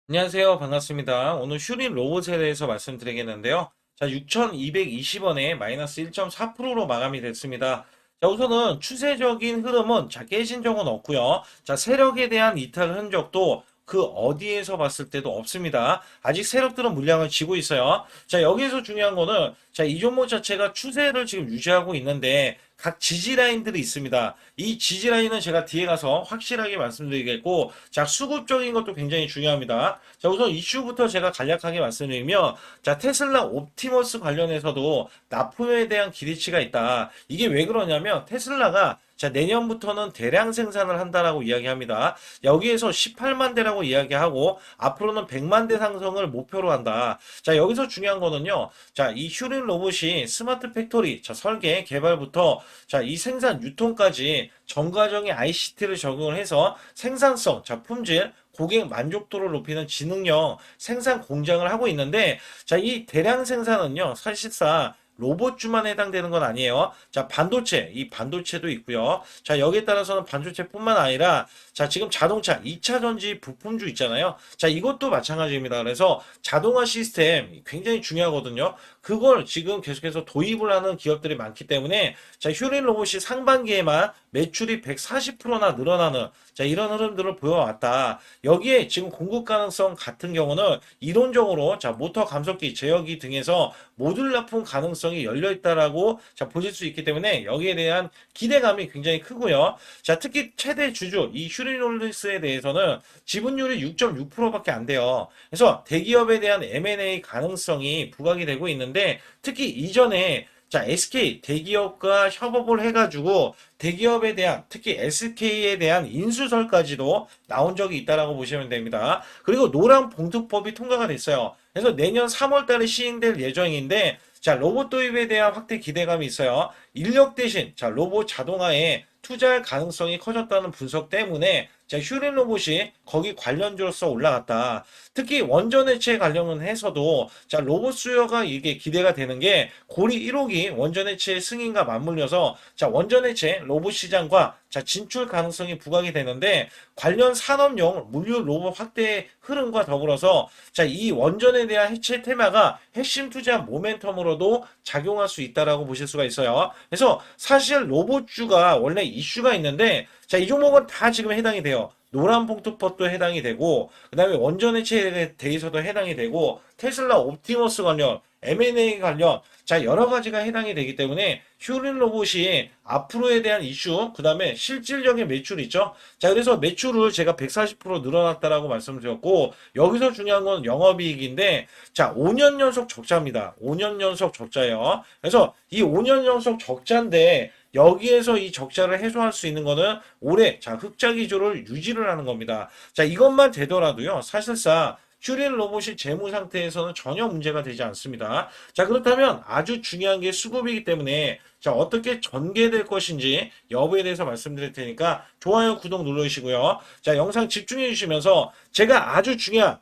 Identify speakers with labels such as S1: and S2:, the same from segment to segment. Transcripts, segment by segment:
S1: 안녕하세요. 반갑습니다. 오늘 슈린 로봇에 대해서 말씀드리겠는데요. 자, 6,220원에 마이너스 1.4%로 마감이 됐습니다. 자, 우선은 추세적인 흐름은 깨진 적은 없고요. 자, 세력에 대한 이탈 흔적도 그 어디에서 봤을 때도 없습니다. 아직 세력들은 물량을 쥐고 있어요. 자, 여기서 중요한 거는 이 종목 자체가 추세를 지금 유지하고 있는데 각 지지 라인들이 있습니다. 이 지지 라인은 제가 뒤에 가서 확실하게 말씀드리겠고, 자, 수급적인 것도 굉장히 중요합니다. 자, 우선 이슈부터 제가 간략하게 말씀드리면, 자, 테슬라 옵티머스 관련해서도 납품에 대한 기대치가 있다. 이게 왜 그러냐면 테슬라가 내년부터는 대량 생산을 한다라고 이야기합니다. 여기에서 18만 대라고 이야기하고 앞으로는 100만 대 상승을 목표로 한다. 자, 여기서 중요한 거는요. 자, 이 슈린 로봇이 스마트 팩토리, 설계, 개발부터 이 생산, 유통까지 전 과정에 ICT를 적용을 해서 생산성, 품질, 고객 만족도를 높이는 지능형 생산 공장을 하고 있는데, 이 대량 생산은요, 사실상 로봇주만 해당되는 건 아니에요. 자, 반도체, 이 반도체도 있고요. 자, 여기에 따라서는 반도체뿐만 아니라, 자, 지금 자동차 2차 전지 부품주 있잖아요. 자, 이것도 마찬가지입니다. 그래서 자동화 시스템 굉장히 중요하거든요. 그걸 지금 계속해서 도입을 하는 기업들이 많기 때문에, 자, 휴린 로봇이 상반기에만 매출이 140%나 늘어나는, 자, 이런 흐름들을 보여왔다. 여기에 지금 공급 가능성 같은 경우는 이론적으로, 자, 모터 감속기, 제어기 등에서 모듈 납품 가능성이 열려 있다라고 보실 수 있기 때문에 여기에 대한 기대감이 굉장히 크고요. 자, 특히 최대 주주 이 슈리놀리스에 대해서는 지분율이 6.6%밖에 안 돼요. 그래서 대기업에 대한 M&A 가능성이 부각이 되고 있는데, 특히 이전에 SK 대기업과 협업을 해가지고 대기업에 대한, 특히 SK에 대한 인수설까지도 나온 적이 있다라고 보시면 됩니다. 그리고 노란 봉투법이 통과가 됐어요. 그래서 내년 3월 달에 시행될 예정인데, 자, 로봇 도입에 대한 확대 기대감이 있어요. 인력 대신, 로봇 자동화에 투자할 가능성이 커졌다는 분석 때문에, 슈린 로봇이 거기 관련주로서 올라갔다. 특히 원전 해체 관련해서도, 로봇 수요가 이게 기대가 되는 게, 고리 1호기 원전 해체 승인과 맞물려서, 원전 해체 로봇 시장과 진출 가능성이 부각이 되는데, 관련 산업용 물류 로봇 확대 흐름과 더불어서, 이 원전에 대한 해체 테마가 핵심 투자 모멘텀으로도 작용할 수 있다라고 보실 수가 있어요. 그래서 사실 로봇주가 원래 이슈가 있는데, 이 종목은 다 지금 해당이 돼요. 노란 봉투법도 해당이 되고, 그 다음에 원전 해체에 대해서도 해당이 되고, 테슬라 옵티머스 관련, M&A 관련, 여러 가지가 해당이 되기 때문에 휴린 로봇이 앞으로에 대한 이슈, 그 다음에 실질적인 매출 있죠. 자, 그래서 매출을 제가 140% 늘어났다라고 말씀드렸고, 여기서 중요한 건 영업이익인데, 5년 연속 적자입니다. 5년 연속 적자예요. 그래서 이 5년 연속 적자인데, 여기에서 이 적자를 해소할 수 있는 거는 올해 흑자 기조를 유지를 하는 겁니다. 이것만 되더라도요. 사실상 슈린 로봇이 재무 상태에서는 전혀 문제가 되지 않습니다. 그렇다면 아주 중요한 게 수급이기 때문에 어떻게 전개될 것인지 여부에 대해서 말씀드릴 테니까 좋아요, 구독 눌러주시고요. 영상 집중해 주시면서 제가 아주 중요한,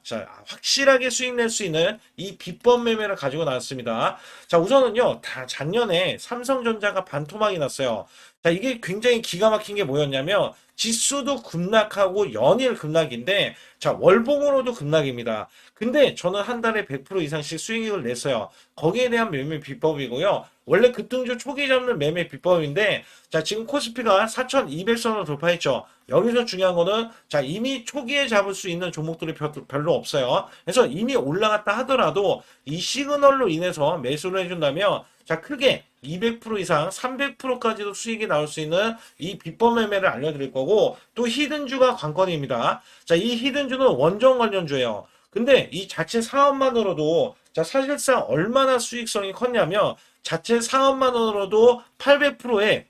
S1: 확실하게 수익 낼 수 있는 이 비법 매매를 가지고 나왔습니다. 우선은요, 다 작년에 삼성전자가 반토막이 났어요. 이게 굉장히 기가 막힌 게 뭐였냐면, 지수도 급락하고 연일 급락인데, 월봉으로도 급락입니다. 근데 저는 한 달에 100% 이상씩 수익을 냈어요. 거기에 대한 매매 비법이고요. 원래 급등주 초기 잡는 매매 비법인데, 지금 코스피가 4,200선을 돌파했죠. 여기서 중요한 거는, 이미 초기에 잡을 수 있는 종목들이 별로 없어요. 그래서 이미 올라갔다 하더라도 이 시그널로 인해서 매수를 해준다면, 크게 200% 이상 300%까지도 수익이 나올 수 있는 이 비법 매매를 알려드릴 거고, 또 히든주가 관건입니다. 이 히든주는 원전 관련주예요. 근데 이 자체 사업만으로도 사실상 얼마나 수익성이 컸냐면, 자체 사업만으로도 800%의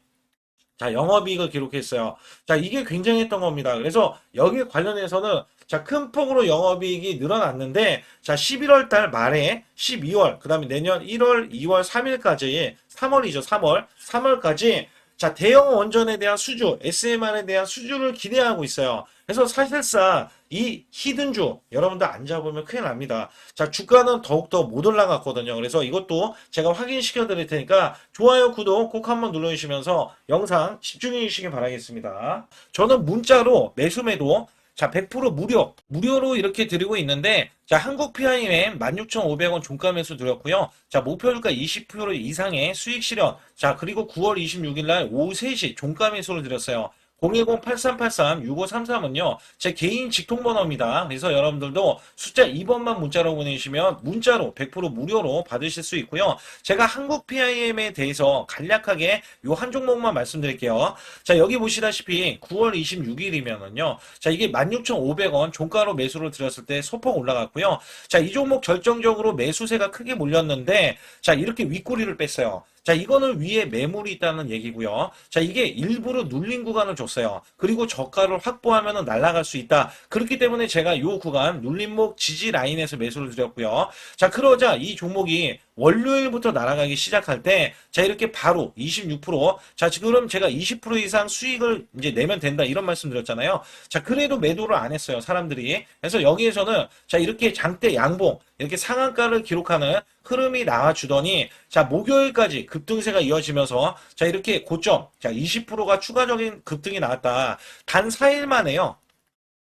S1: 영업이익을 기록했어요. 이게 굉장했던 겁니다. 그래서 여기에 관련해서는 큰 폭으로 영업이익이 늘어났는데, 11월 달 말에 12월, 그 다음에 내년 1월, 2월, 3일까지, 3월이죠, 3월. 3월까지, 대형 원전에 대한 수주, SMR에 대한 수주를 기대하고 있어요. 그래서 사실상 이 히든주, 여러분들 안 잡으면 큰일 납니다. 주가는 더욱더 못 올라갔거든요. 그래서 이것도 제가 확인시켜 드릴 테니까 좋아요, 구독 꼭 한번 눌러주시면서 영상 집중해 주시기 바라겠습니다. 저는 문자로 매수매도 자, 100% 무료로 이렇게 드리고 있는데, 자, 한국 PIM 16,500원 종가 매수 드렸고요. 자, 목표주가 20% 이상의 수익 실현. 자, 그리고 9월 26일 날 오후 3시 종가 매수를 드렸어요. 010-8383-6533은요, 제 개인 직통번호입니다. 그래서 여러분들도 숫자 2번만 문자로 보내주시면 문자로 100% 무료로 받으실 수 있고요. 제가 한국 PIM에 대해서 간략하게 요 한 종목만 말씀드릴게요. 자, 여기 보시다시피 9월 26일이면은요, 자, 이게 16,500원 종가로 매수를 드렸을 때 소폭 올라갔고요. 자, 이 종목 결정적으로 매수세가 크게 몰렸는데, 자, 이렇게 윗꼬리를 뺐어요. 자, 이거는 위에 매물이 있다는 얘기고요. 자, 이게 일부러 눌린 구간을 줬어요. 그리고 저가를 확보하면 날아갈 수 있다. 그렇기 때문에 제가 이 구간 눌림목 지지 라인에서 매수를 드렸고요. 자, 그러자 이 종목이 월요일부터 날아가기 시작할 때, 자, 이렇게 바로 26%, 자, 지금 제가 20% 이상 수익을 이제 내면 된다, 이런 말씀 드렸잖아요. 자, 그래도 매도를 안 했어요, 사람들이. 그래서 여기에서는, 자, 이렇게 장대 양봉, 이렇게 상한가를 기록하는 흐름이 나와주더니, 자, 목요일까지 급등세가 이어지면서, 자, 이렇게 고점, 자, 20%가 추가적인 급등이 나왔다. 단 4일 만에요.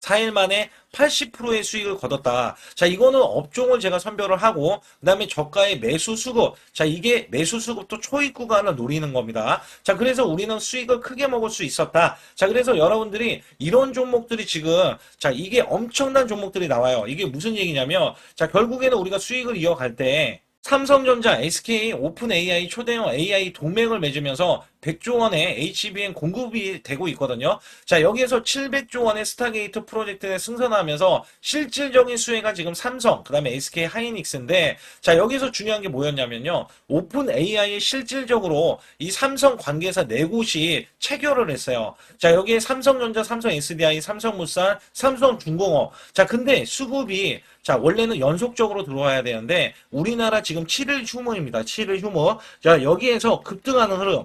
S1: 4일 만에 80%의 수익을 거뒀다. 자, 이거는 업종을 제가 선별을 하고, 그 다음에 저가의 매수 수급. 자, 이게 매수 수급도 초입 구간을 노리는 겁니다. 자, 그래서 우리는 수익을 크게 먹을 수 있었다. 자, 그래서 여러분들이 이런 종목들이 지금, 자, 이게 엄청난 종목들이 나와요. 이게 무슨 얘기냐면, 자, 결국에는 우리가 수익을 이어갈 때, 삼성전자, SK, 오픈 AI, 초대형 AI 동맹을 맺으면서 100조 원의 HBM 공급이 되고 있거든요. 자, 여기에서 700조 원의 스타게이트 프로젝트에 승선하면서 실질적인 수혜가 지금 삼성, 그 다음에 SK 하이닉스인데, 자, 여기서 중요한 게 뭐였냐면요. 오픈 AI에 실질적으로 이 삼성 관계사 4곳이 체결을 했어요. 자, 여기에 삼성전자, 삼성 SDI, 삼성물산, 삼성중공업. 자, 근데 수급이, 자, 원래는 연속적으로 들어와야 되는데, 우리나라 지금 7일 휴무입니다. 7일 휴무. 자, 여기에서 급등하는 흐름.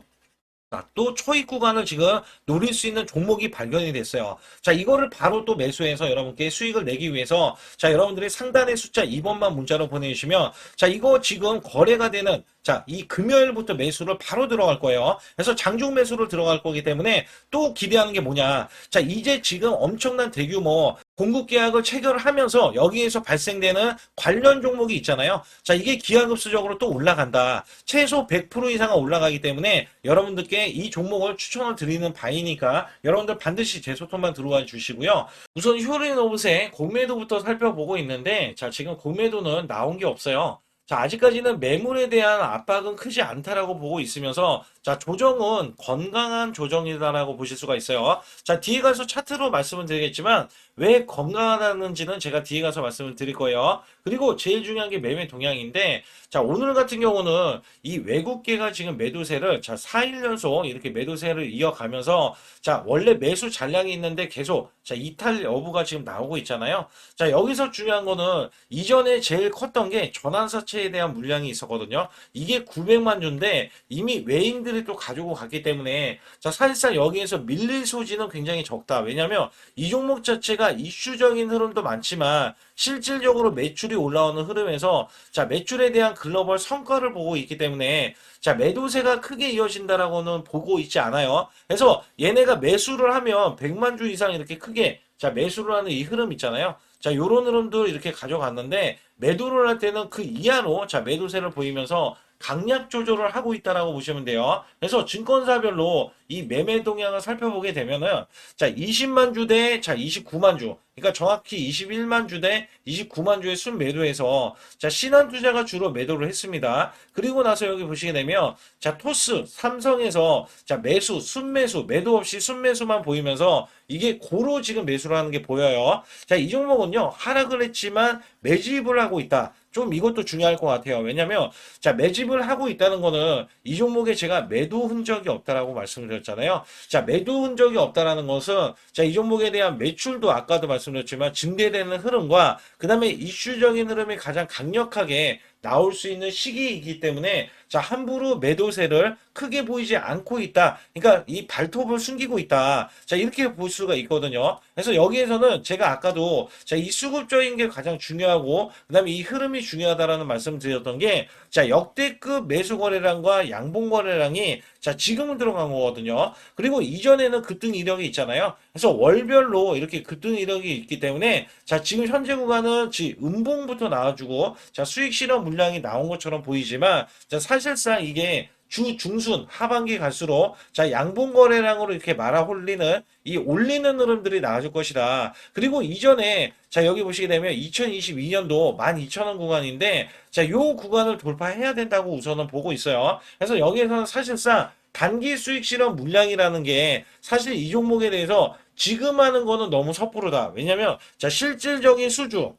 S1: 또 초입 구간을 지금 노릴 수 있는 종목이 발견이 됐어요. 자, 이거를 바로 또 매수해서 여러분께 수익을 내기 위해서, 자, 여러분들이 상단의 숫자 2번만 문자로 보내주시면, 자, 이거 지금 거래가 되는, 자, 이 금요일부터 매수를 바로 들어갈 거예요. 그래서 장중 매수를 들어갈 거기 때문에 또 기대하는 게 뭐냐. 자, 이제 지금 엄청난 대규모 공급 계약을 체결하면서 여기에서 발생되는 관련 종목이 있잖아요. 자, 이게 기하급수적으로 또 올라간다. 최소 100% 이상은 올라가기 때문에 여러분들께 이 종목을 추천을 드리는 바이니까 여러분들 반드시 제 소통만 들어와 주시고요. 우선 휴린오브세 공매도부터 살펴보고 있는데, 자, 지금 공매도는 나온 게 없어요. 자, 아직까지는 매물에 대한 압박은 크지 않다라고 보고 있으면서, 자, 조정은 건강한 조정이다라고 보실 수가 있어요. 자, 뒤에 가서 차트로 말씀을 드리겠지만, 왜 건강하다는지는 제가 뒤에 가서 말씀을 드릴 거예요. 그리고 제일 중요한 게 매매 동향인데, 자, 오늘 같은 경우는 이 외국계가 지금 매도세를, 자, 4일 연속 이렇게 매도세를 이어가면서, 자, 원래 매수 잔량이 있는데 계속, 자, 이탈 여부가 지금 나오고 있잖아요. 자, 여기서 중요한 거는 이전에 제일 컸던 게 전환사채에 대한 물량이 있었거든요. 이게 900만 주인데 이미 외인들이 또 가지고 갔기 때문에, 자, 사실상 여기에서 밀릴 소지는 굉장히 적다. 왜냐면 이 종목 자체가 이슈적인 흐름도 많지만 실질적으로 매출이 올라오는 흐름에서, 자, 매출에 대한 글로벌 성과를 보고 있기 때문에, 자, 매도세가 크게 이어진다라고는 보고 있지 않아요. 그래서 얘네가 매수를 하면 100만 주 이상 이렇게 크게, 자, 매수를 하는 이 흐름 있잖아요. 자, 요런 흐름도 이렇게 가져갔는데 매도를 할 때는 그 이하로, 자, 매도세를 보이면서 강약 조절을 하고 있다라고 보시면 돼요. 그래서 증권사별로 이 매매 동향을 살펴보게 되면은, 자, 20만 주 대, 자, 29만 주. 그러니까 정확히 21만 주 대 29만 주의 순매도에서, 자, 신한투자가 주로 매도를 했습니다. 그리고 나서 여기 보시게 되면, 자, 토스, 삼성에서, 자, 매수, 순매수, 매도 없이 순매수만 보이면서 이게 고로 지금 매수를 하는 게 보여요. 자, 이 종목은요, 하락을 했지만 매집을 하고 있다. 좀 이것도 중요할 것 같아요. 왜냐면, 자, 매집을 하고 있다는 거는 이 종목에 제가 매도 흔적이 없다라고 말씀을 드렸잖아요. 자, 매도 흔적이 없다라는 것은, 자, 이 종목에 대한 매출도 아까도 말씀드렸지만 증대되는 흐름과 그 다음에 이슈적인 흐름이 가장 강력하게 나올 수 있는 시기이기 때문에, 자, 함부로 매도세를 크게 보이지 않고 있다. 그러니까 이 발톱을 숨기고 있다. 자, 이렇게 볼 수가 있거든요. 그래서 여기에서는 제가 아까도, 자, 이 수급적인 게 가장 중요하고 그다음에 이 흐름이 중요하다라는 말씀을 드렸던 게, 자, 역대급 매수 거래량과 양봉 거래량이 자, 지금은 들어간 거거든요. 그리고 이전에는 급등 이력이 있잖아요. 그래서 월별로 이렇게 급등 이력이 있기 때문에 자, 지금 현재 구간은 음봉부터 나와주고 자, 수익 실현 물량이 나온 것처럼 보이지만 자, 사실상 이게 주 중순 하반기 갈수록 자, 양봉 거래량으로 이렇게 말아 홀리는 이 올리는 흐름들이 나아질 것이다. 그리고 이전에 자, 여기 보시게 되면 2022년도 12,000원 구간인데 자, 요 구간을 돌파해야 된다고 우선은 보고 있어요. 그래서 여기에서는 사실상 단기 수익 실현 물량이라는 게 사실 이 종목에 대해서 지금 하는 거는 너무 섣부르다. 왜냐면 자, 실질적인 수주,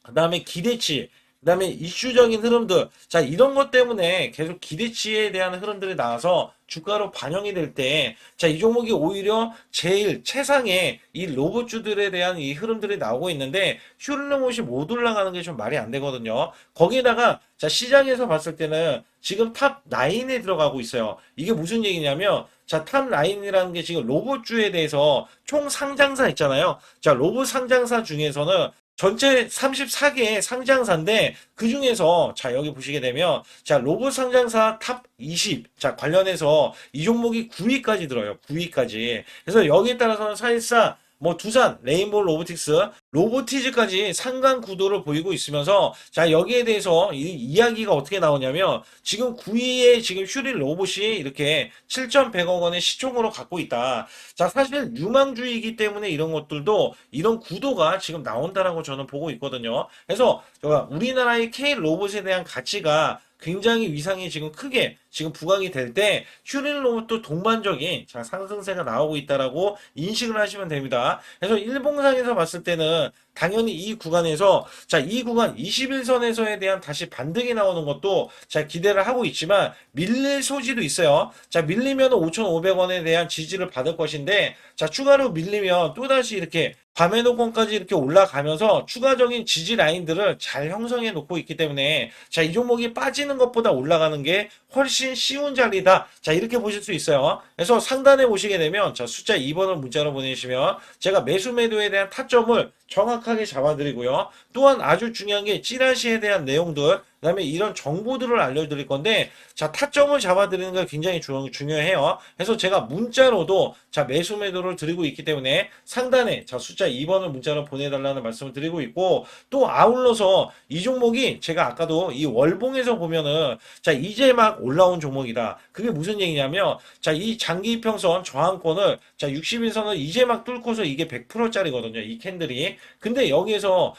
S1: 그다음에 기대치, 그다음에 이슈적인 흐름들, 자, 이런 것 때문에 계속 기대치에 대한 흐름들이 나와서 주가로 반영이 될 때, 자, 이 종목이 오히려 제일 최상의 이 로봇주들에 대한 이 흐름들이 나오고 있는데 슈르르못이 못 올라가는 게 좀 말이 안 되거든요. 거기에다가 자, 시장에서 봤을 때는 지금 탑 9에 들어가고 있어요. 이게 무슨 얘기냐면 자, 탑 라인이라는 게 지금 로봇주에 대해서 총 상장사 있잖아요. 자, 로봇 상장사 중에서는 전체 34개의 상장사인데 그 중에서 자, 여기 보시게 되면 자, 로봇 상장사 탑 20, 자, 관련해서 이 종목이 9위까지 들어요. 9위까지. 그래서 여기에 따라서는 사실상 뭐 두산, 레인보우 로보틱스, 로보티즈까지 상강 구도를 보이고 있으면서 자, 여기에 대해서 이 이야기가 어떻게 나오냐면 지금 9위에 지금 슈릴 로봇이 이렇게 7,100억 원의 시총으로 갖고 있다. 자, 사실 유망주이기 때문에 이런 것들도 이런 구도가 지금 나온다라고 저는 보고 있거든요. 그래서 우리나라의 K 로봇에 대한 가치가 굉장히 위상이 지금 크게 지금 부각이 될 때 슈릴 로봇도 동반적인 자, 상승세가 나오고 있다라고 인식을 하시면 됩니다. 그래서 일봉상에서 봤을 때는 당연히 이 구간에서 자, 이 구간 21선에서에 대한 다시 반등이 나오는 것도 자, 기대를 하고 있지만 밀릴 소지도 있어요. 자, 밀리면 5,500원에 대한 지지를 받을 것인데 자, 추가로 밀리면 또다시 이렇게 밤의 노건까지 이렇게 올라가면서 추가적인 지지 라인들을 잘 형성해 놓고 있기 때문에 자, 이 종목이 빠지는 것보다 올라가는 게 훨씬 쉬운 자리다. 자, 이렇게 보실 수 있어요. 그래서 상단에 보시게 되면 자, 숫자 2번을 문자로 보내시면 제가 매수 매도에 대한 타점을 정확하게 잡아드리고요. 또한 아주 중요한 게 찌라시에 대한 내용들, 그 다음에 이런 정보들을 알려드릴 건데 자, 타점을 잡아드리는 게 굉장히 중요해요. 그래서 제가 문자로도 자, 매수 매도를 드리고 있기 때문에 상단에 자, 숫자 2번을 문자로 보내달라는 말씀을 드리고 있고 또 아울러서 이 종목이 제가 아까도 이 월봉에서 보면은 자, 이제 막 올라온 종목이다. 그게 무슨 얘기냐면 자, 이 장기 이평선 저항권을 자, 60일선을 이제 막 뚫고서 이게 100%짜리거든요. 이 캔들이. 근데 여기에서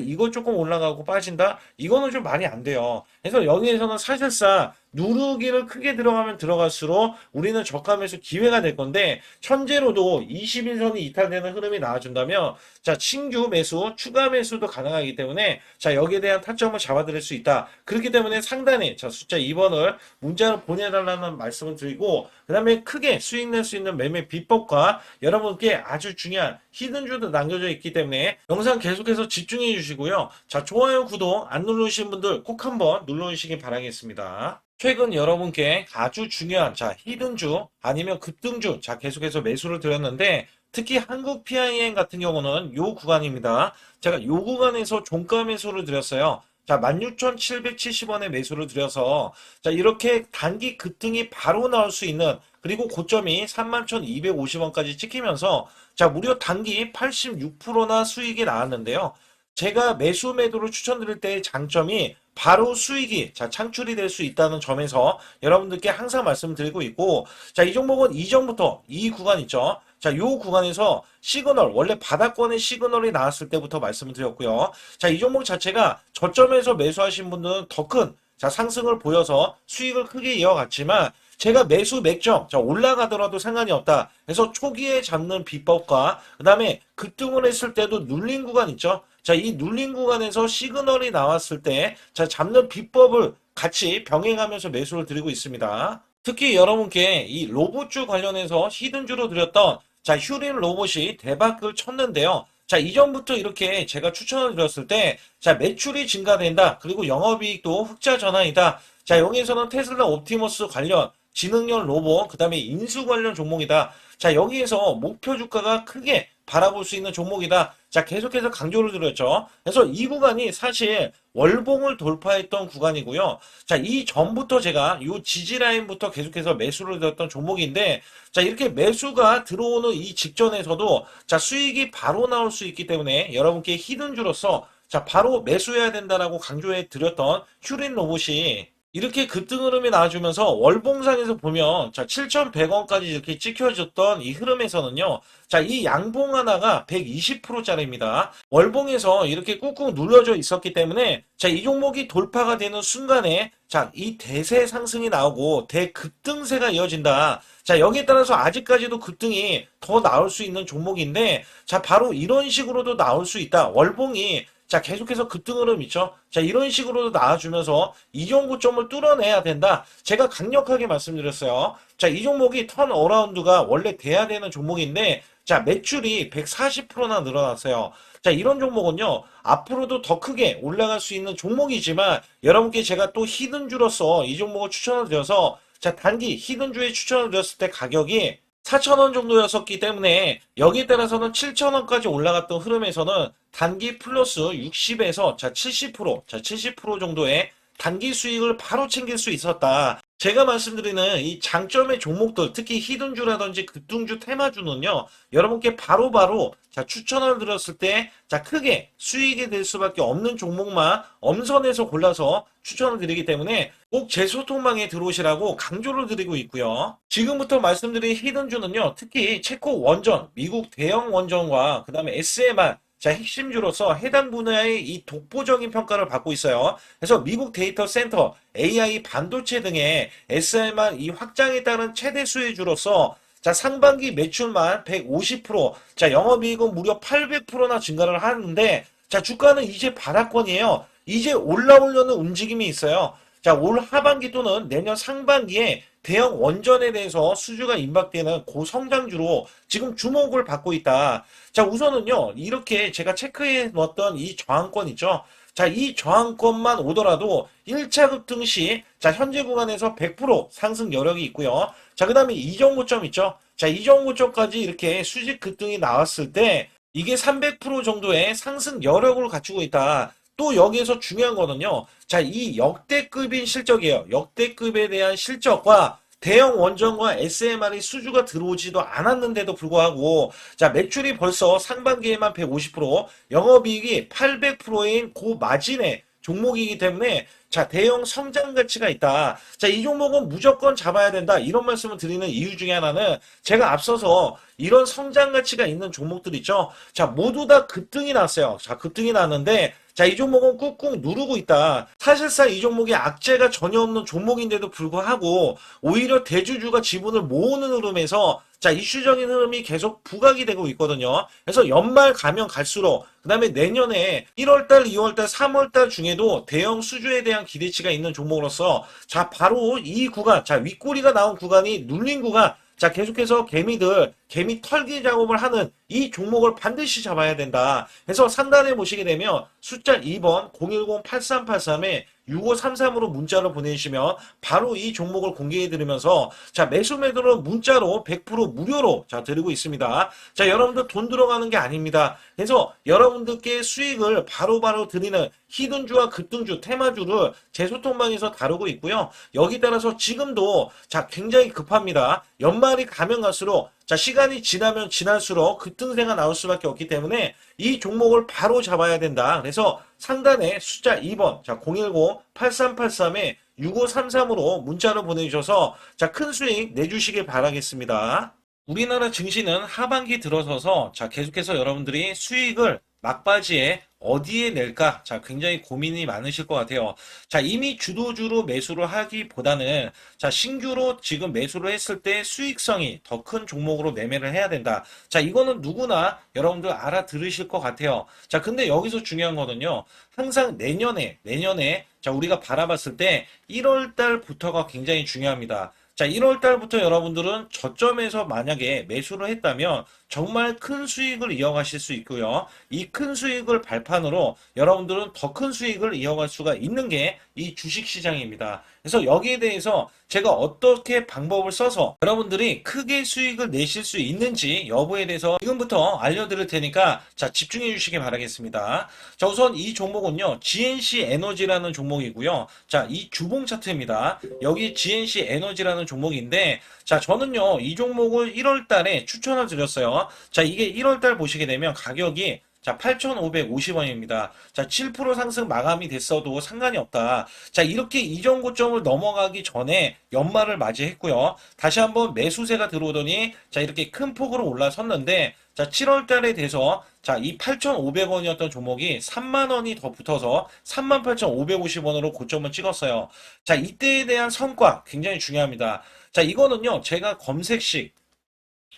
S1: 이거 조금 올라가고 빠진다? 이거는 좀 말이 안 돼요. 그래서 여기에서는 사실상 누르기를 크게 들어가면 들어갈수록 우리는 저가 매수 기회가 될 건데 현재로도 21선이 이탈되는 흐름이 나와준다면 자, 신규 매수, 추가 매수도 가능하기 때문에 자, 여기에 대한 타점을 잡아드릴 수 있다. 그렇기 때문에 상단에 자, 숫자 2번을 문자로 보내달라는 말씀을 드리고 그 다음에 크게 수익 낼 수 있는 매매 비법과 여러분께 아주 중요한 히든주도 남겨져 있기 때문에 영상 계속해서 집중해 주시고요. 자, 좋아요, 구독 안 누르신 분들 꼭 한번 눌러주시기 바라겠습니다. 최근 여러분께 아주 중요한 자, 히든주 아니면 급등주 자, 계속해서 매수를 드렸는데 특히 한국 PIM 같은 경우는 요 구간입니다. 제가 요 구간에서 종가 매수를 드렸어요. 자, 16,770원에 매수를 드려서 자, 이렇게 단기 급등이 바로 나올 수 있는 그리고 고점이 31,250원까지 찍히면서 자, 무려 단기 86%나 수익이 나왔는데요. 제가 매수 매도를 추천드릴 때의 장점이 바로 수익이 자, 창출이 될 수 있다는 점에서 여러분들께 항상 말씀드리고 있고 자, 이 종목은 이전부터 이 구간 있죠. 자, 요 구간에서 시그널, 원래 바닥권의 시그널이 나왔을 때부터 말씀을 드렸고요. 자, 이 종목 자체가 저점에서 매수하신 분들은 더 큰 자, 상승을 보여서 수익을 크게 이어갔지만 제가 매수 맥점, 자, 올라가더라도 상관이 없다. 그래서 초기에 잡는 비법과 그 다음에 급등을 했을 때도 눌린 구간 있죠. 자, 이 눌린 구간에서 시그널이 나왔을 때 자, 잡는 비법을 같이 병행하면서 매수를 드리고 있습니다. 특히 여러분께 이 로봇주 관련해서 히든주로 드렸던 자, 슈린 로봇이 대박을 쳤는데요. 자, 이전부터 이렇게 제가 추천을 드렸을 때 자, 매출이 증가된다. 그리고 영업이익도 흑자 전환이다. 자, 여기에서는 테슬라 옵티머스 관련 지능형 로봇, 그 다음에 인수 관련 종목이다. 자, 여기에서 목표 주가가 크게 바라볼 수 있는 종목이다. 자, 계속해서 강조를 드렸죠. 그래서 이 구간이 사실 월봉을 돌파했던 구간이고요. 자, 이 전부터 제가 이 지지라인부터 계속해서 매수를 드렸던 종목인데, 자, 이렇게 매수가 들어오는 이 직전에서도 자, 수익이 바로 나올 수 있기 때문에 여러분께 히든주로서 자, 바로 매수해야 된다라고 강조해 드렸던 휴린 로봇이 이렇게 급등 흐름이 나와주면서 월봉상에서 보면 자 7,100원까지 이렇게 찍혀졌던 이 흐름에서는요. 자, 이 양봉 하나가 120%짜리입니다. 월봉에서 이렇게 꾹꾹 눌러져 있었기 때문에 자, 이 종목이 돌파가 되는 순간에 자, 이 대세 상승이 나오고 대급등세가 이어진다. 자, 여기에 따라서 아직까지도 급등이 더 나올 수 있는 종목인데 자, 바로 이런 식으로도 나올 수 있다. 월봉이 자, 계속해서 급등 흐름 있죠. 자, 이런 식으로도 나와주면서 이종 고점을 뚫어내야 된다. 제가 강력하게 말씀드렸어요. 자, 이 종목이 턴 어라운드가 원래 돼야 되는 종목인데, 자, 매출이 140%나 늘어났어요. 자, 이런 종목은요, 앞으로도 더 크게 올라갈 수 있는 종목이지만, 여러분께 제가 또 히든주로서 이 종목을 추천을 드려서, 자, 단기 히든주에 추천을 드렸을 때 가격이 4,000원 정도였었기 때문에 여기에 따라서는 7,000원까지 올라갔던 흐름에서는 단기 플러스 60에서 자 70% 정도의 단기 수익을 바로 챙길 수 있었다. 제가 말씀드리는 이 장점의 종목들, 특히 히든주라든지 급등주, 테마주는요, 여러분께 바로바로 자 추천을 드렸을 때 자 크게 수익이 될 수밖에 없는 종목만 엄선해서 골라서 추천을 드리기 때문에 꼭 제 소통방에 들어오시라고 강조를 드리고 있고요. 지금부터 말씀드린 히든주는요, 특히 체코 원전, 미국 대형 원전과 그 다음에 SMR 자, 핵심주로서 해당 분야의 이 독보적인 평가를 받고 있어요. 그래서 미국 데이터 센터, AI 반도체 등의 SMR 이 확장에 따른 최대 수혜주로서 자, 상반기 매출만 150%, 자, 영업이익은 무려 800%나 증가를 하는데, 자, 주가는 이제 바닥권이에요. 이제 올라오려는 움직임이 있어요. 자, 올 하반기 또는 내년 상반기에 대형 원전에 대해서 수주가 임박되는 고성장주로 지금 주목을 받고 있다. 자, 우선은요, 이렇게 제가 체크해 놓았던 이 저항권 있죠. 자, 이 저항권만 오더라도 1차 급등 시, 자, 현재 구간에서 100% 상승 여력이 있고요. 자, 그 다음에 이전 고점 있죠. 자, 이전 고점까지 이렇게 수직 급등이 나왔을 때, 이게 300% 정도의 상승 여력을 갖추고 있다. 또 여기에서 중요한 거는요. 자, 이 역대급인 실적이에요. 역대급에 대한 실적과 대형 원전과 SMR이 수주가 들어오지도 않았는데도 불구하고 자, 매출이 벌써 상반기에만 150%, 영업이익이 800%인 고마진의 종목이기 때문에 자, 대형 성장 가치가 있다. 자, 이 종목은 무조건 잡아야 된다. 이런 말씀을 드리는 이유 중에 하나는 제가 앞서서 이런 성장 가치가 있는 종목들 있죠. 자, 모두 다 급등이 났어요. 자, 급등이 났는데 자, 이 종목은 꾹꾹 누르고 있다. 사실상 이 종목이 악재가 전혀 없는 종목인데도 불구하고 오히려 대주주가 지분을 모으는 흐름에서 자, 이슈적인 흐름이 계속 부각이 되고 있거든요. 그래서 연말 가면 갈수록 그 다음에 내년에 1월달, 2월달, 3월달 중에도 대형 수주에 대한 기대치가 있는 종목으로서 자, 바로 이 구간, 자, 윗꼬리가 나온 구간이 눌린 구간, 자, 계속해서 개미들, 개미 털기 작업을 하는 이 종목을 반드시 잡아야 된다. 그래서 상단에 보시게 되면 숫자 2번 010-8383에 6533으로 문자를 보내주시면 바로 이 종목을 공개해드리면서 자, 매수 매도는 문자로 100% 무료로 자, 드리고 있습니다. 자, 여러분들 돈 들어가는 게 아닙니다. 그래서 여러분들께 수익을 바로바로 드리는 히든주와 급등주, 테마주를 제 소통방에서 다루고 있고요. 여기 따라서 지금도 자, 굉장히 급합니다. 연말이 가면 갈수록 자, 시간이 지나면 지날수록 급등세가 나올 수밖에 없기 때문에 이 종목을 바로 잡아야 된다. 그래서 상단에 숫자 2번, 자, 010-8383에 6533으로 문자를 보내주셔서 자, 큰 수익 내주시길 바라겠습니다. 우리나라 증시는 하반기 들어서서 자, 계속해서 여러분들이 수익을 막바지에 어디에 낼까? 자, 굉장히 고민이 많으실 것 같아요. 자, 이미 주도주로 매수를 하기보다는 자, 신규로 지금 매수를 했을 때 수익성이 더 큰 종목으로 매매를 해야 된다. 자, 이거는 누구나 여러분들 알아들으실 것 같아요. 자, 근데 여기서 중요한 거는요. 항상 내년에 자, 우리가 바라봤을 때 1월 달부터가 굉장히 중요합니다. 자, 1월 달부터 여러분들은 저점에서 만약에 매수를 했다면 정말 큰 수익을 이어가실 수 있고요. 이 큰 수익을 발판으로 여러분들은 더 큰 수익을 이어갈 수가 있는 게 이 주식시장입니다. 그래서 여기에 대해서 제가 어떻게 방법을 써서 여러분들이 크게 수익을 내실 수 있는지 여부에 대해서 지금부터 알려드릴 테니까 자, 집중해 주시기 바라겠습니다. 자, 우선 이 종목은요, GNC 에너지라는 종목이고요. 자, 이 주봉 차트입니다. 여기 GNC 에너지라는 종목인데, 자, 저는요, 이 종목을 1월 달에 추천을 드렸어요. 자, 이게 1월 달 보시게 되면 가격이 자, 8,550원입니다. 자, 7% 상승 마감이 됐어도 상관이 없다. 자, 이렇게 이전 고점을 넘어가기 전에 연말을 맞이했고요. 다시 한번 매수세가 들어오더니 자, 이렇게 큰 폭으로 올라섰는데 자, 7월 달에 돼서 자, 이 8,500원이었던 종목이 3만 원이 더 붙어서 38,550원으로 고점을 찍었어요. 자, 이때에 대한 성과 굉장히 중요합니다. 자, 이거는요, 제가 검색식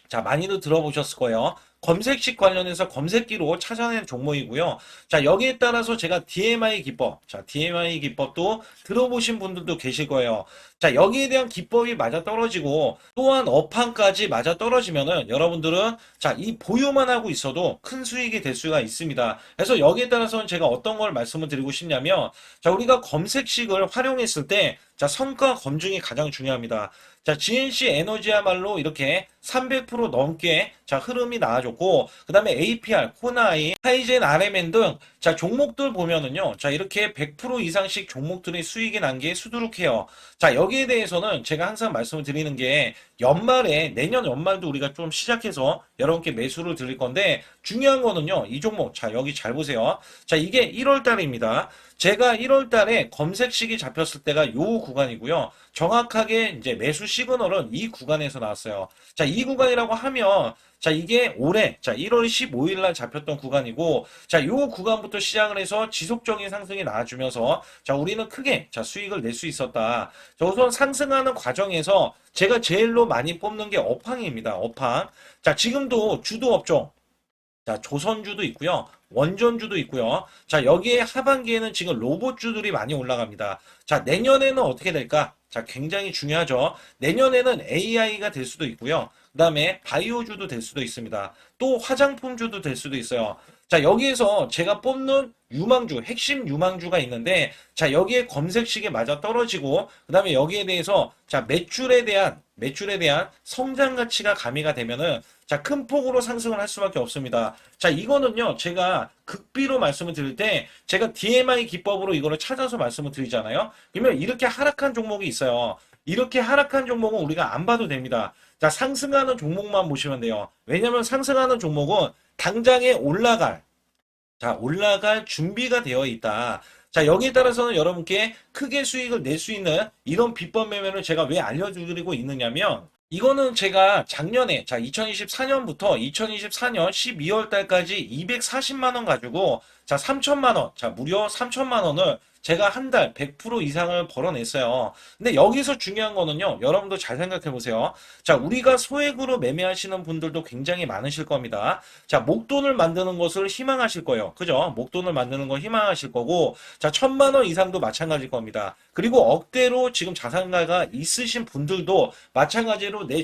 S1: 자, 많이들 들어보셨을 거예요. 검색식 관련해서 검색기로 찾아낸 종목이고요. 자, 여기에 따라서 제가 DMI 기법, 자, DMI 기법도 들어보신 분들도 계실 거예요. 자, 여기에 대한 기법이 맞아 떨어지고 또한 업황까지 맞아 떨어지면은 여러분들은 자, 이 보유만 하고 있어도 큰 수익이 될 수가 있습니다. 그래서 여기에 따라서는 제가 어떤 걸 말씀을 드리고 싶냐면 자, 우리가 검색식을 활용했을 때 자, 성과 검증이 가장 중요합니다. 자, GNC 에너지야말로 이렇게 300% 넘게 자, 흐름이 나와줬고, 그 다음에 APR, 코나이, 하이젠, RMN 등 자, 종목들 보면은요, 자, 이렇게 100% 이상씩 종목들의 수익이 난 게 수두룩해요. 자, 여기에 대해서는 제가 항상 말씀을 드리는 게 연말에, 내년 연말도 우리가 좀 시작해서 여러분께 매수를 드릴 건데, 중요한 거는요, 이 종목, 자, 여기 잘 보세요. 자, 이게 1월 달입니다. 제가 1월 달에 검색식이 잡혔을 때가 요 구간이고요. 정확하게 이제 매수 시그널은 이 구간에서 나왔어요. 자, 이 구간이라고 하면 자, 이게 올해 자, 1월 15일 날 잡혔던 구간이고 자, 요 구간부터 시작을 해서 지속적인 상승이 나와주면서 자, 우리는 크게 자, 수익을 낼 수 있었다. 자, 우선 상승하는 과정에서 제가 제일로 많이 뽑는 게 업황입니다. 업황. 자, 지금도 주도 업종 자, 조선주도 있고요. 원전주도 있고요. 자, 여기에 하반기에는 지금 로봇주들이 많이 올라갑니다. 자, 내년에는 어떻게 될까? 자, 굉장히 중요하죠. 내년에는 AI가 될 수도 있고요. 그 다음에 바이오주도 될 수도 있습니다. 또 화장품주도 될 수도 있어요. 자, 여기에서 제가 뽑는 유망주, 핵심 유망주가 있는데, 자, 여기에 검색식에 맞아 떨어지고, 그 다음에 여기에 대해서, 자, 매출에 대한 성장 가치가 가미가 되면은, 자, 큰 폭으로 상승을 할 수밖에 없습니다. 자, 이거는요, 제가 극비로 말씀을 드릴 때, 제가 DMI 기법으로 이거를 찾아서 말씀을 드리잖아요. 그러면 이렇게 하락한 종목이 있어요. 이렇게 하락한 종목은 우리가 안 봐도 됩니다. 자, 상승하는 종목만 보시면 돼요. 왜냐면 상승하는 종목은 당장에 올라갈 준비가 되어 있다. 자, 여기에 따라서는 여러분께 크게 수익을 낼 수 있는 이런 비법 매매를 제가 왜 알려드리고 있느냐면, 이거는 제가 작년에, 자, 2024년부터 2024년 12월 달까지 240만 원 가지고, 자, 3천만 원, 자, 무려 3천만 원을 제가 한 달 100% 이상을 벌어냈어요. 근데 여기서 중요한 거는요, 여러분도 잘 생각해 보세요. 자, 우리가 소액으로 매매하시는 분들도 굉장히 많으실 겁니다. 자, 목돈을 만드는 것을 희망하실 거예요. 그죠? 목돈을 만드는 걸 희망하실 거고, 자, 1,000만 원 이상도 마찬가지일 겁니다. 그리고 억대로 지금 자산가가 있으신 분들도 마찬가지로 내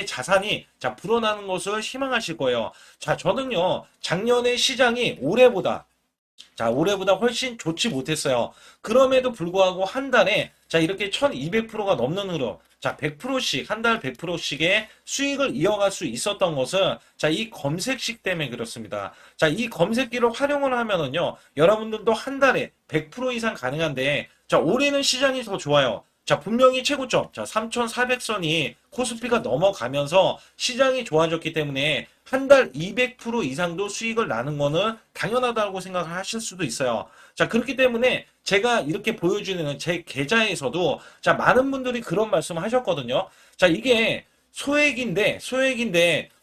S1: 자산이 자 불어나는 것을 희망하실 거예요. 자, 저는요 작년에 시장이 올해보다 훨씬 좋지 못했어요. 그럼에도 불구하고 한 달에 자 이렇게 1200%가 넘는 흐름, 자 100%씩 한 달 100%씩의 수익을 이어갈 수 있었던 것은 자 이 검색식 때문에 그렇습니다. 자, 이 검색기를 활용을 하면은요 여러분들도 한 달에 100% 이상 가능한데 자 올해는 시장이 더 좋아요. 자, 분명히 최고점, 자, 3,400선이 코스피가 넘어가면서 시장이 좋아졌기 때문에 한 달 200% 이상도 수익을 나는 거는 당연하다고 생각을 하실 수도 있어요. 자, 그렇기 때문에 제가 이렇게 보여주는 제 계좌에서도 자, 많은 분들이 그런 말씀을 하셨거든요. 자, 이게 소액인데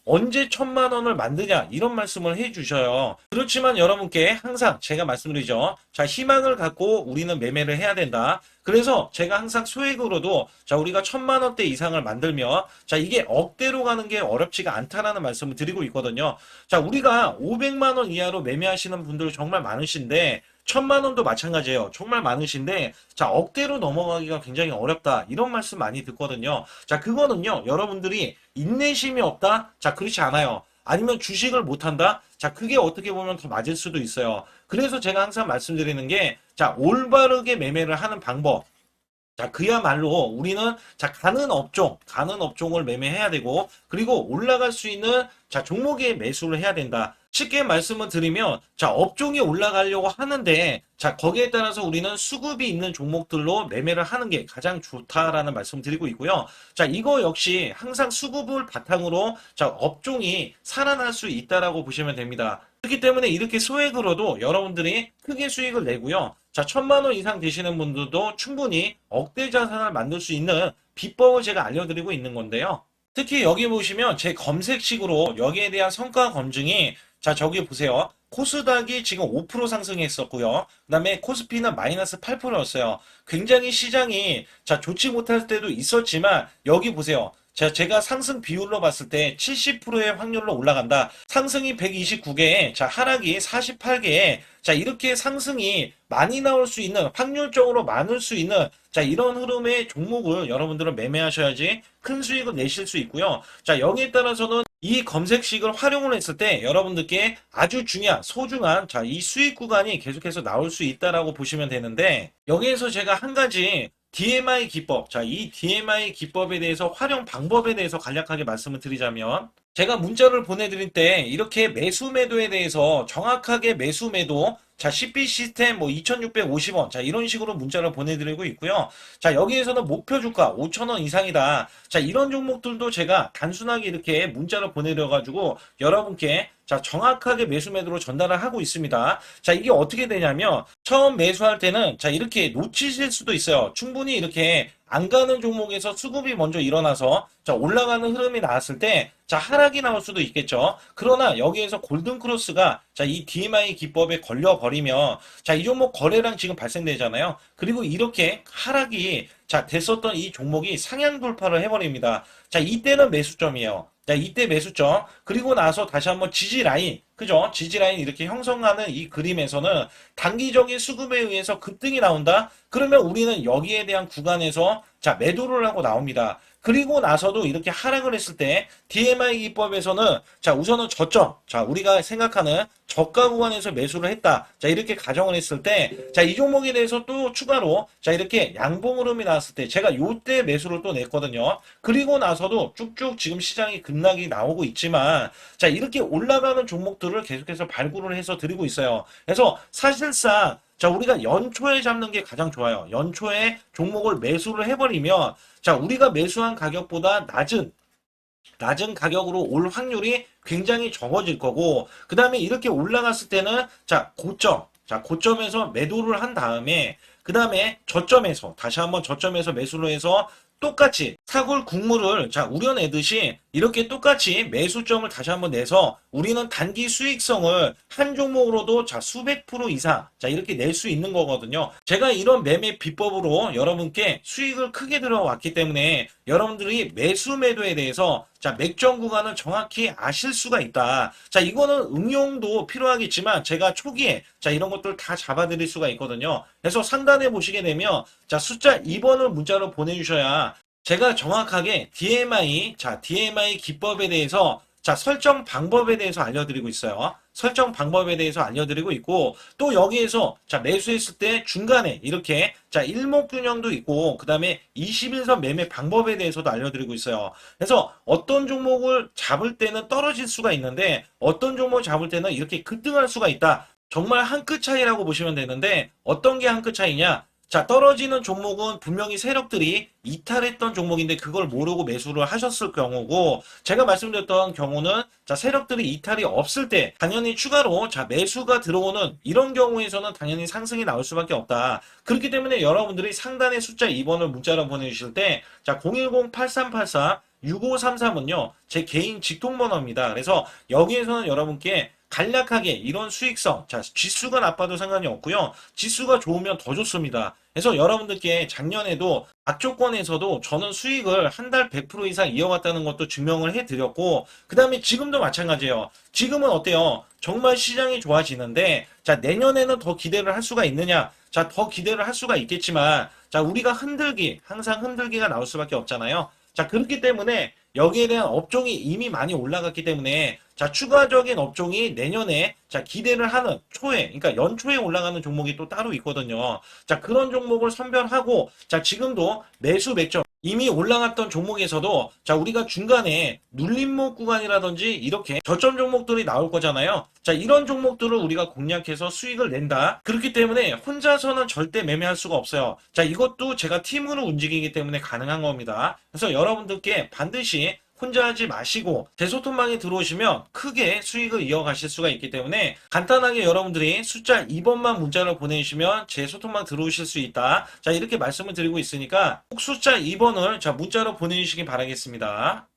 S1: 언제 1,000만 원을 만드냐 이런 말씀을 해주셔요. 그렇지만 여러분께 항상 제가 말씀드리죠. 자, 희망을 갖고 우리는 매매를 해야 된다. 그래서 제가 항상 소액으로도 자 우리가 1,000만 원대 이상을 만들면 자 이게 억대로 가는 게 어렵지가 않다라는 말씀을 드리고 있거든요. 자, 우리가 500만 원 이하로 매매하시는 분들 정말 많으신데 천만 원도 마찬가지예요. 정말 많으신데 자 억대로 넘어가기가 굉장히 어렵다 이런 말씀 많이 듣거든요. 자 그거는요 여러분들이 인내심이 없다? 자 그렇지 않아요. 아니면 주식을 못한다? 자 그게 어떻게 보면 더 맞을 수도 있어요. 그래서 제가 항상 말씀드리는 게 자 올바르게 매매를 하는 방법. 자, 그야말로 우리는 자, 가는 업종을 매매해야 되고, 그리고 올라갈 수 있는 자, 종목에 매수를 해야 된다. 쉽게 말씀을 드리면, 자, 업종이 올라가려고 하는데, 자, 거기에 따라서 우리는 수급이 있는 종목들로 매매를 하는 게 가장 좋다라는 말씀 드리고 있고요. 자, 이거 역시 항상 수급을 바탕으로 자, 업종이 살아날 수 있다라고 보시면 됩니다. 그렇기 때문에 이렇게 소액으로도 여러분들이 크게 수익을 내고요. 자, 천만 원 이상 되시는 분들도 충분히 억대 자산을 만들 수 있는 비법을 제가 알려드리고 있는 건데요. 특히 여기 보시면 제 검색식으로 여기에 대한 성과 검증이 자, 저기 보세요. 코스닥이 지금 5% 상승했었고요. 그 다음에 코스피는 마이너스 8%였어요. 굉장히 시장이 자, 좋지 못할 때도 있었지만 여기 보세요. 자, 제가 상승 비율로 봤을 때 70%의 확률로 올라간다. 상승이 129개에, 자, 하락이 48개에, 자, 이렇게 상승이 많이 나올 수 있는, 확률적으로 많을 수 있는, 자, 이런 흐름의 종목을 여러분들은 매매하셔야지 큰 수익을 내실 수 있고요. 자, 여기에 따라서는 이 검색식을 활용을 했을 때 여러분들께 아주 중요한, 소중한, 자, 이 수익 구간이 계속해서 나올 수 있다라고 보시면 되는데, 여기에서 제가 한 가지 DMI 기법. 자, 이 DMI 기법에 대해서 활용 방법에 대해서 간략하게 말씀을 드리자면 제가 문자를 보내드릴 때 이렇게 매수 매도에 대해서 정확하게 매수 매도 자, CP 시스템 뭐 2,650원. 자, 이런 식으로 문자를 보내드리고 있고요. 자, 여기에서는 목표 주가 5,000원 이상이다. 자, 이런 종목들도 제가 단순하게 이렇게 문자를 보내드려가지고 여러분께 자, 정확하게 매수 매도로 전달을 하고 있습니다. 자, 이게 어떻게 되냐면 처음 매수할 때는 자, 이렇게 놓치실 수도 있어요. 충분히 이렇게 안 가는 종목에서 수급이 먼저 일어나서 자, 올라가는 흐름이 나왔을 때 자, 하락이 나올 수도 있겠죠. 그러나 여기에서 골든 크로스가 자, 이 DMI 기법에 걸려 버리면 자, 이 종목 거래량 지금 발생되잖아요. 그리고 이렇게 하락이 자, 됐었던 이 종목이 상향 돌파를 해버립니다. 자, 이때는 매수점이에요. 자, 이때 매수점. 그리고 나서 다시 한번 지지 라인. 그죠? 지지 라인 이렇게 형성하는 이 그림에서는 단기적인 수급에 의해서 급등이 나온다? 그러면 우리는 여기에 대한 구간에서 자, 매도를 하고 나옵니다. 그리고 나서도 이렇게 하락을 했을 때 DMI 기법에서는 자, 우선은 저점. 자, 우리가 생각하는 저가 구간에서 매수를 했다. 자, 이렇게 가정을 했을 때 자, 이 종목에 대해서 또 추가로 자, 이렇게 양봉 흐름이 나왔을 때 제가 요때 매수를 또 냈거든요. 그리고 나서도 쭉쭉 지금 시장이 급락이 나오고 있지만 자, 이렇게 올라가는 종목들을 계속해서 발굴을 해서 드리고 있어요. 그래서 사실상 자, 우리가 연초에 잡는 게 가장 좋아요. 연초에 종목을 매수를 해버리면 자, 우리가 매수한 가격보다 낮은 가격으로 올 확률이 굉장히 적어질 거고, 그 다음에 이렇게 올라갔을 때는 자, 고점에서 매도를 한 다음에, 그 다음에 저점에서, 다시 한번 저점에서 매수를 해서 똑같이 사골 국물을 자, 우려내듯이 이렇게 똑같이 매수점을 다시 한번 내서 우리는 단기 수익성을 한 종목으로도 자, 수백 프로 이상 자, 이렇게 낼 수 있는 거거든요. 제가 이런 매매 비법으로 여러분께 수익을 크게 들어왔기 때문에 여러분들이 매수 매도에 대해서 자, 맥점 구간을 정확히 아실 수가 있다. 자, 이거는 응용도 필요하겠지만 제가 초기에 자, 이런 것들 다 잡아드릴 수가 있거든요. 그래서 상단에 보시게 되면 자, 숫자 2번을 문자로 보내주셔야 제가 정확하게 DMI 기법에 대해서 자, 설정 방법에 대해서 알려드리고 있어요. 설정 방법에 대해서 알려드리고 있고, 또 여기에서 자, 매수했을 때 중간에 이렇게 자, 일목균형도 있고, 그 다음에 21선 매매 방법에 대해서도 알려드리고 있어요. 그래서 어떤 종목을 잡을 때는 떨어질 수가 있는데, 어떤 종목을 잡을 때는 이렇게 급등할 수가 있다. 정말 한 끗 차이라고 보시면 되는데, 어떤 게 한 끗 차이냐? 자, 떨어지는 종목은 분명히 세력들이 이탈했던 종목인데 그걸 모르고 매수를 하셨을 경우고, 제가 말씀드렸던 경우는 자, 세력들이 이탈이 없을 때 당연히 추가로 자, 매수가 들어오는 이런 경우에서는 당연히 상승이 나올 수밖에 없다. 그렇기 때문에 여러분들이 상단에 숫자 2번을 문자로 보내주실 때 자, 010-8384 6533은요, 제 개인 직통번호입니다. 그래서 여기에서는 여러분께 간략하게 이런 수익성, 자, 지수가 나빠도 상관이 없고요. 지수가 좋으면 더 좋습니다. 그래서 여러분들께 작년에도 악조건에서도 저는 수익을 한 달 100% 이상 이어갔다는 것도 증명을 해드렸고, 그 다음에 지금도 마찬가지예요. 지금은 어때요? 정말 시장이 좋아지는데, 자, 내년에는 더 기대를 할 수가 있느냐? 자, 더 기대를 할 수가 있겠지만, 자, 우리가 항상 흔들기가 나올 수밖에 없잖아요. 자, 그렇기 때문에 여기에 대한 업종이 이미 많이 올라갔기 때문에 자, 추가적인 업종이 내년에 자, 기대를 하는 초에, 그러니까 연초에 올라가는 종목이 또 따로 있거든요. 자, 그런 종목을 선별하고 자, 지금도 매수 맥점 이미 올라갔던 종목에서도 자, 우리가 중간에 눌림목 구간이라든지 이렇게 저점 종목들이 나올 거잖아요. 자, 이런 종목들을 우리가 공략해서 수익을 낸다. 그렇기 때문에 혼자서는 절대 매매할 수가 없어요. 자, 이것도 제가 팀으로 움직이기 때문에 가능한 겁니다. 그래서 여러분들께 반드시 혼자 하지 마시고 제 소통방에 들어오시면 크게 수익을 이어가실 수가 있기 때문에 간단하게 여러분들이 숫자 2번만 문자를 보내주시면 제 소통방 들어오실 수 있다. 자, 이렇게 말씀을 드리고 있으니까 꼭 숫자 2번을 자, 문자로 보내주시기 바라겠습니다.